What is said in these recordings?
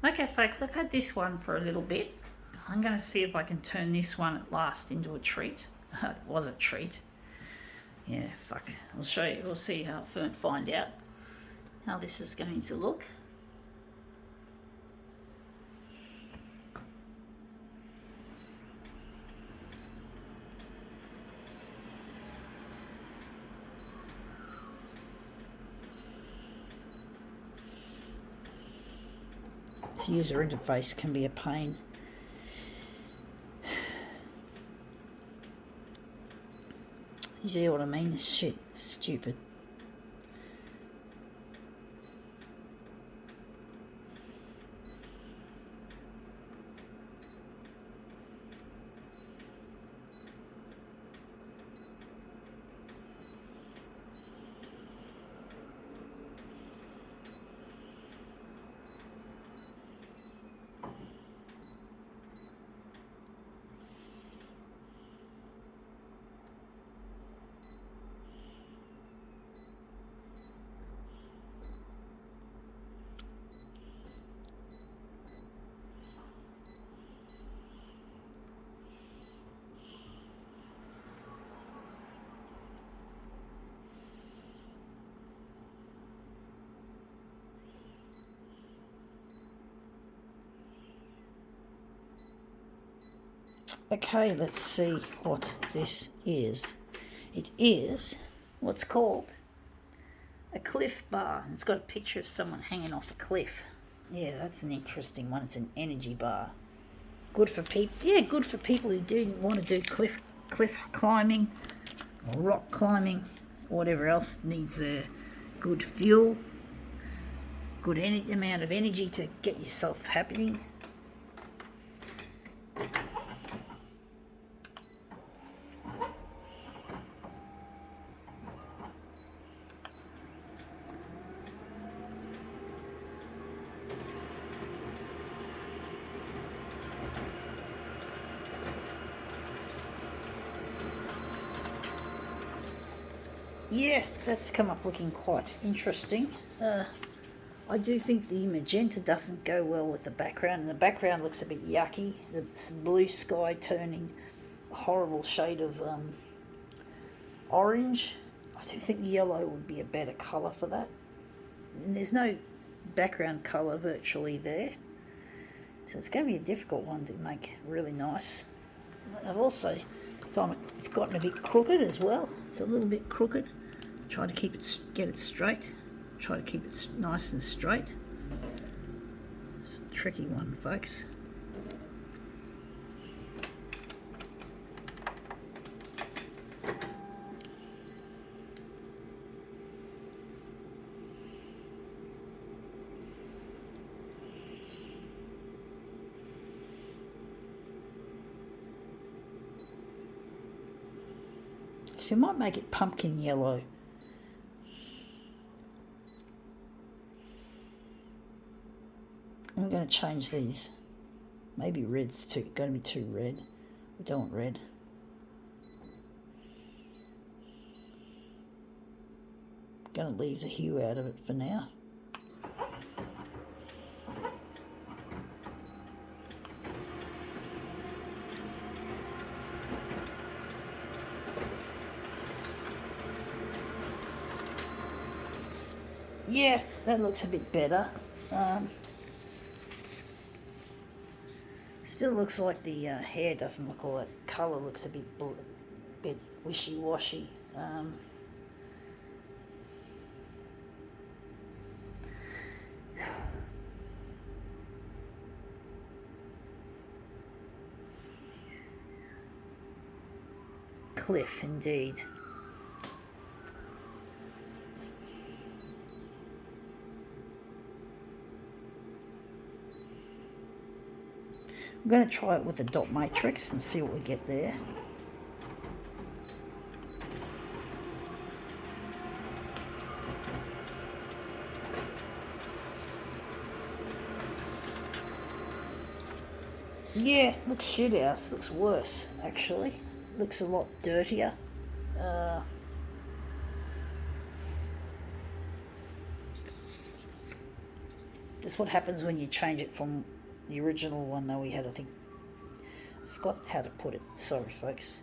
Okay, folks, I've had this one for a little bit. I'm going to see if I can turn this one at last into a treat. It was a treat. Yeah, fuck. I'll show you. We'll see how find out how this is going to look. The user interface can be a pain. You see what I mean? This shit, stupid. Okay, let's see what this is. It is what's called a cliff bar. It's got a picture of someone hanging off a cliff. Yeah, that's an interesting one. It's an energy bar. Good for people. Yeah, good for people who do want to do cliff climbing or rock climbing, whatever else needs a good fuel, good amount of energy to get yourself happening. Yeah, that's come up looking quite interesting. I do think the magenta doesn't go well with the background, and the background looks a bit yucky. The blue sky turning a horrible shade of orange. I do think yellow would be a better colour for that. And there's no background colour virtually there. So it's going to be a difficult one to make really nice. I've also, it's gotten a bit crooked as well. It's a little bit crooked. Try to get it straight. Try to keep it nice and straight. It's a tricky one, folks. So you might make it pumpkin yellow. I'm going to change these. Maybe red's going to be too red. We don't want red. I'm going to leave the hue out of it for now. Yeah, that looks a bit better. Still looks like the hair doesn't look all that. Colour looks a bit wishy-washy. Cliff, indeed. I'm going to try it with the dot matrix and see what we get there. Yeah, looks shit house. Looks worse, actually. Looks a lot dirtier. That's what happens when you change it from the original one that we had. I think I forgot how to put it. Sorry, folks.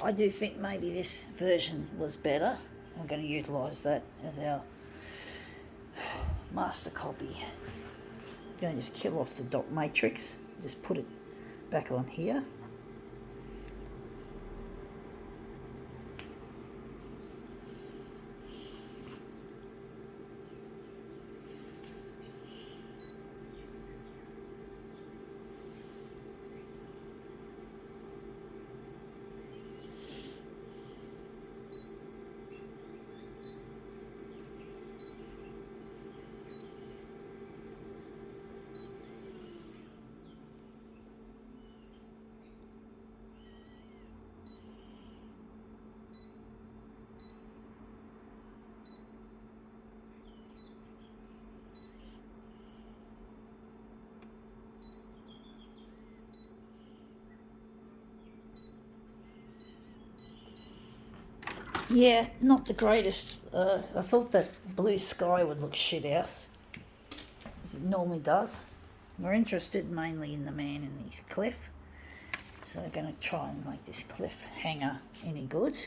I do think maybe this version was better. I'm going to utilise that as our master copy. I'm going to just kill off the dot matrix. Just put it back on here. Yeah, not the greatest. I thought that blue sky would look shit house, as it normally does. We're interested mainly in the man in his cliff, so I'm going to try and make this cliff hanger any good.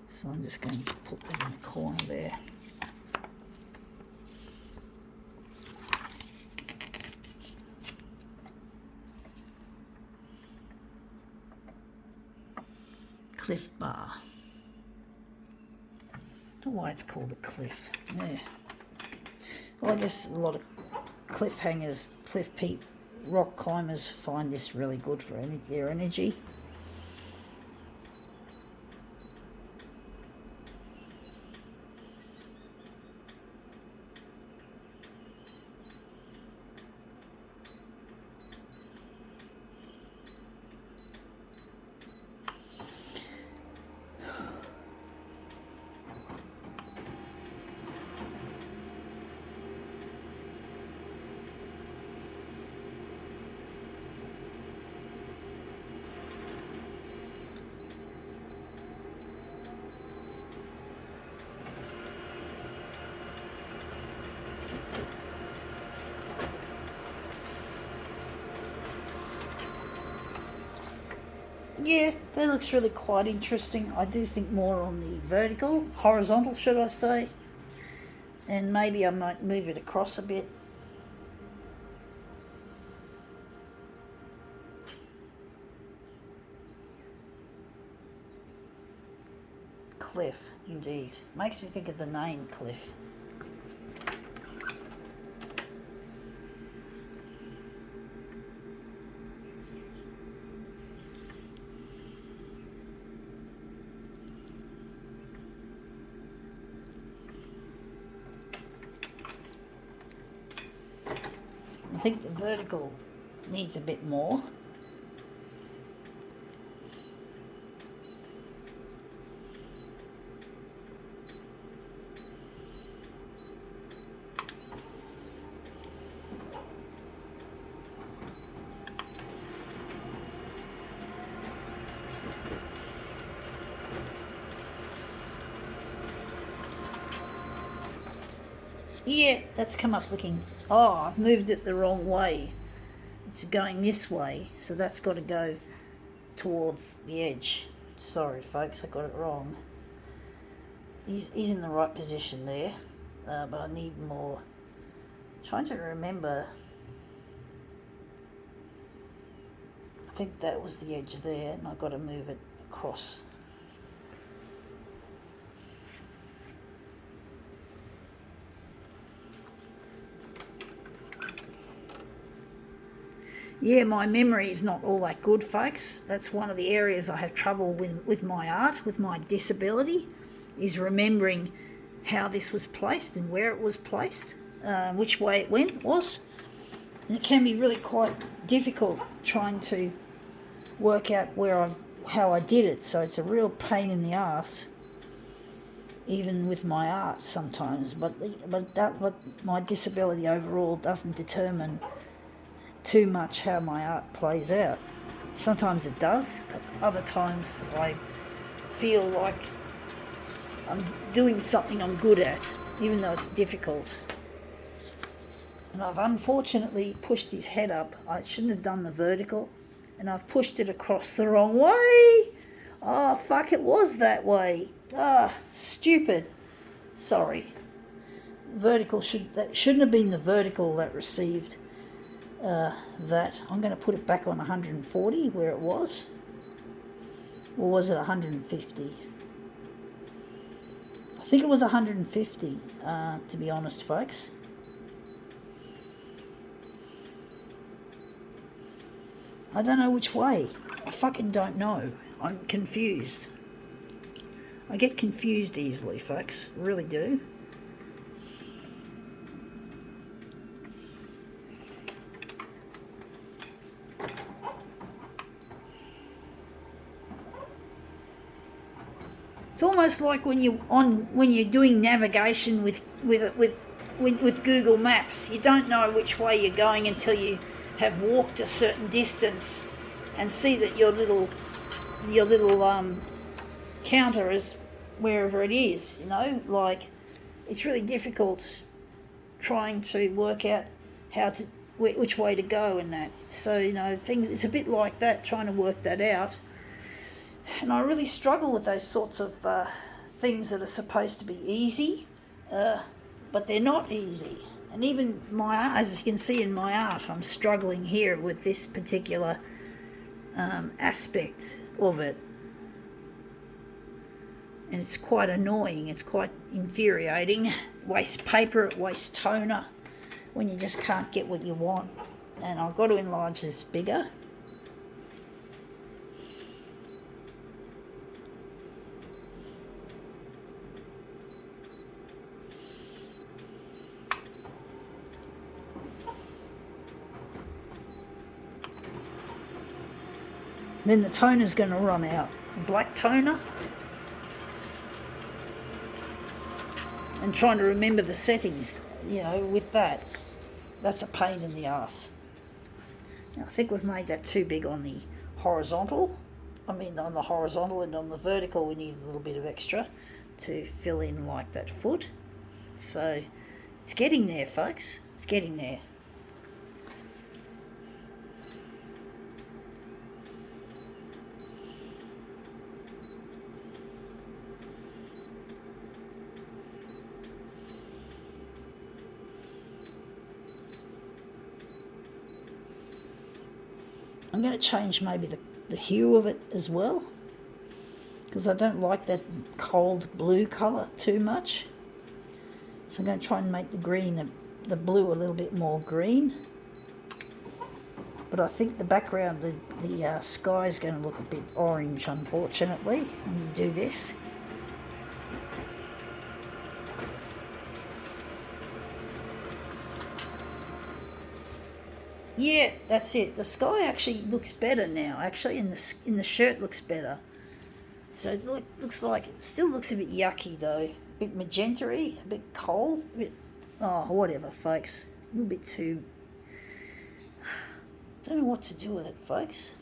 So I'm just going to put that in the corner there. Cliff bar. I don't know why it's called a cliff. Yeah. Well, I guess a lot of cliff hangers, cliff peak, rock climbers find this really good for their energy. Yeah, that looks really quite interesting. I do think more on the vertical, horizontal should I say, and maybe I might move it across a bit. Cliff, indeed. Makes me think of the name Cliff. I think the vertical needs a bit more. Yeah, that's come up looking, oh, I've moved it the wrong way. It's going this way, so that's got to go towards the edge. Sorry folks, I got it wrong. He's in the right position there, but I need more. Trying to remember, I think that was the edge there, and I've got to move it across. Yeah, my memory is not all that good, folks. That's one of the areas I have trouble with my art, with my disability, is remembering how this was placed and where it was placed, which way it was. And it can be really quite difficult trying to work out how I did it. So it's a real pain in the ass, even with my art sometimes. But my disability overall doesn't determine too much how my art plays out. Sometimes it does, but other times I feel like I'm doing something I'm good at, even though it's difficult. And I've unfortunately pushed his head up. I shouldn't have done the vertical, and I've pushed it across the wrong way. Oh, fuck, it was that way. Ah, stupid. Sorry. Vertical that shouldn't have been the vertical that received that. I'm going to put it back on 140 where it was. Or was it 150? I think it was 150, to be honest, folks. I don't know which way. I fucking don't know. I'm confused. I get confused easily, folks. I really do. It's almost like when you're doing navigation with Google Maps. You don't know which way you're going until you have walked a certain distance and see that your little counter is wherever it is. You know, like it's really difficult trying to work out which way to go and that. So you know, it's a bit like that, trying to work that out. And I really struggle with those sorts of things that are supposed to be easy, but they're not easy. And even as you can see in my art, I'm struggling here with this particular aspect of it. And it's quite annoying, it's quite infuriating. Waste paper, waste toner, when you just can't get what you want. And I've got to enlarge this bigger. Then the toner's going to run out. Black toner. And trying to remember the settings, you know, with that. That's a pain in the arse. Now, I think we've made that too big on the horizontal. On the horizontal, and on the vertical we need a little bit of extra to fill in like that foot. So it's getting there, folks. It's getting there. I'm going to change maybe the hue of it as well, because I don't like that cold blue colour too much. So I'm going to try and make the blue a little bit more green. But I think the background, the sky is going to look a bit orange, unfortunately, when you do this. Yeah, that's it. The sky actually looks better now. Actually, in the shirt looks better. So it looks like it still looks a bit yucky though. A bit magenta-y, a bit cold, a bit whatever, folks. A little bit too. Don't know what to do with it, folks.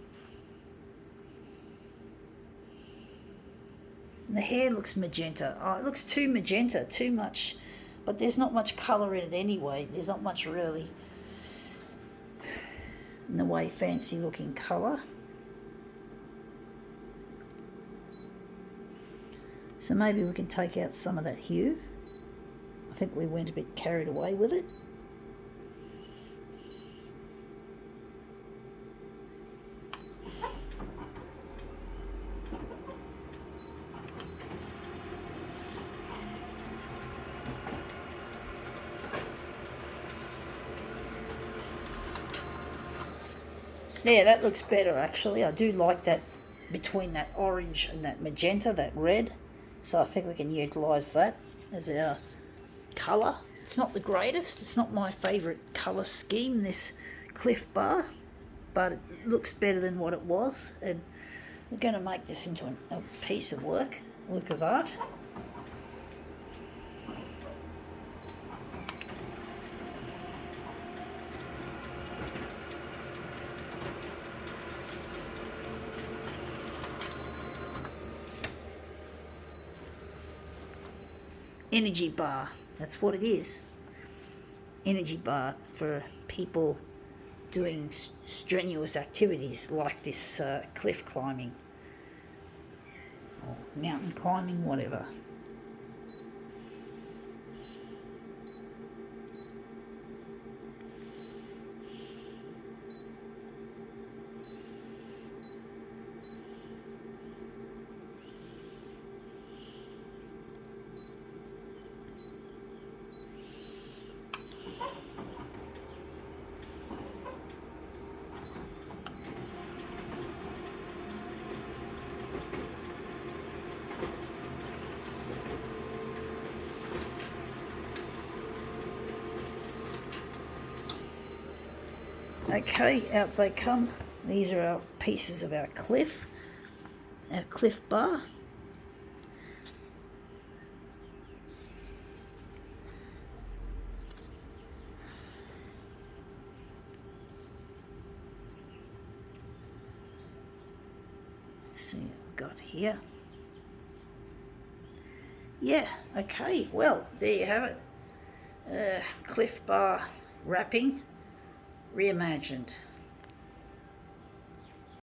And the hair looks magenta. Oh, it looks too magenta, too much. But there's not much colour in it anyway. There's not much really in the way fancy looking colour. So maybe we can take out some of that hue. I think we went a bit carried away with it. Yeah, that looks better actually. I do like that between that orange and that magenta, that red. So I think we can utilise that as our colour. It's not the greatest. It's not my favourite colour scheme, this Clif Bar. But it looks better than what it was. And we're going to make this into a piece of work of art. energy bar. That's what it is. Energy bar for people doing strenuous activities like this cliff climbing or mountain climbing, whatever. Okay, out they come. These are our pieces of our cliff bar. Let's see what we've got here. Yeah, okay, well, there you have it. Cliff bar wrapping reimagined.